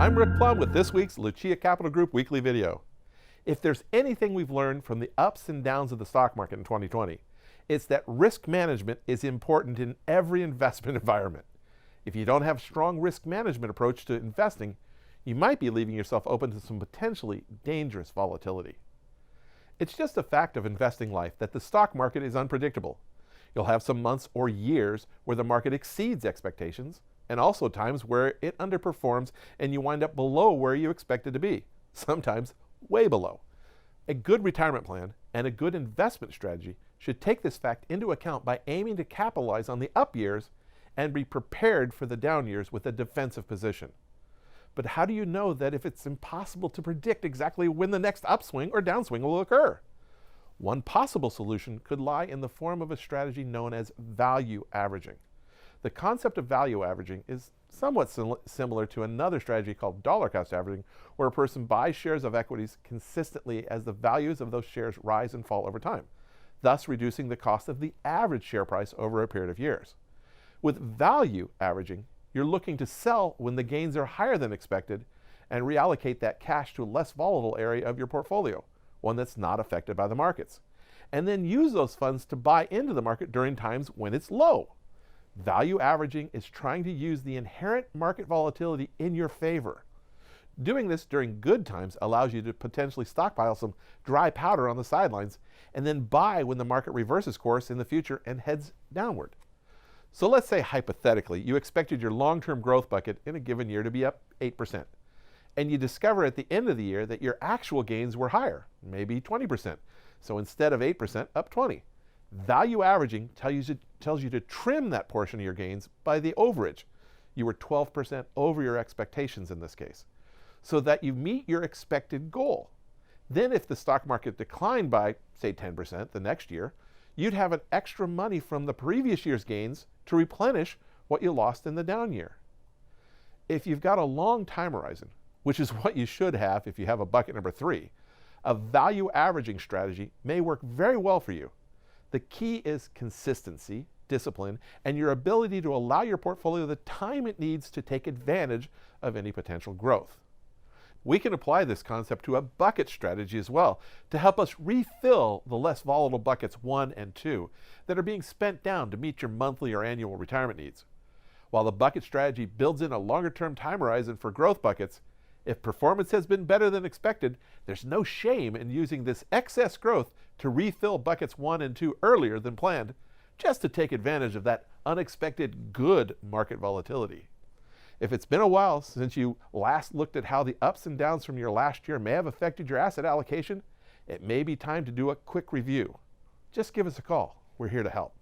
I'm Rick Plum with this week's Lucia Capital Group weekly video. If there's anything we've learned from the ups and downs of the stock market in 2020, it's that risk management is important in every investment environment. If you don't have a strong risk management approach to investing, you might be leaving yourself open to some potentially dangerous volatility. It's just a fact of investing life that the stock market is unpredictable. You'll have some months or years where the market exceeds expectations, and also times where it underperforms and you wind up below where you expected to be, sometimes way below. A good retirement plan and a good investment strategy should take this fact into account by aiming to capitalize on the up years and be prepared for the down years with a defensive position. But how do you know that if it's impossible to predict exactly when the next upswing or downswing will occur? One possible solution could lie in the form of a strategy known as value averaging. The concept of value averaging is somewhat similar to another strategy called dollar cost averaging, where a person buys shares of equities consistently as the values of those shares rise and fall over time, thus reducing the cost of the average share price over a period of years. With value averaging, you're looking to sell when the gains are higher than expected and reallocate that cash to a less volatile area of your portfolio, one that's not affected by the markets, and then use those funds to buy into the market during times when it's low. Value averaging is trying to use the inherent market volatility in your favor. Doing this during good times allows you to potentially stockpile some dry powder on the sidelines and then buy when the market reverses course in the future and heads downward. So let's say hypothetically you expected your long-term growth bucket in a given year to be up 8%, and you discover at the end of the year that your actual gains were higher, maybe 20%. So instead of 8%, up 20%. Value averaging tells you to trim that portion of your gains by the overage. You were 12% over your expectations in this case, so that you meet your expected goal. Then if the stock market declined by, say, 10% the next year, you'd have an extra money from the previous year's gains to replenish what you lost in the down year. If you've got a long time horizon, which is what you should have if you have a bucket number 3, a value averaging strategy may work very well for you. The key is consistency, discipline, and your ability to allow your portfolio the time it needs to take advantage of any potential growth. We can apply this concept to a bucket strategy as well to help us refill the less volatile buckets 1 and 2 that are being spent down to meet your monthly or annual retirement needs. While the bucket strategy builds in a longer-term time horizon for growth buckets, if performance has been better than expected, there's no shame in using this excess growth to refill buckets 1 and 2 earlier than planned, just to take advantage of that unexpected good market volatility. If it's been a while since you last looked at how the ups and downs from your last year may have affected your asset allocation, it may be time to do a quick review. Just give us a call. We're here to help.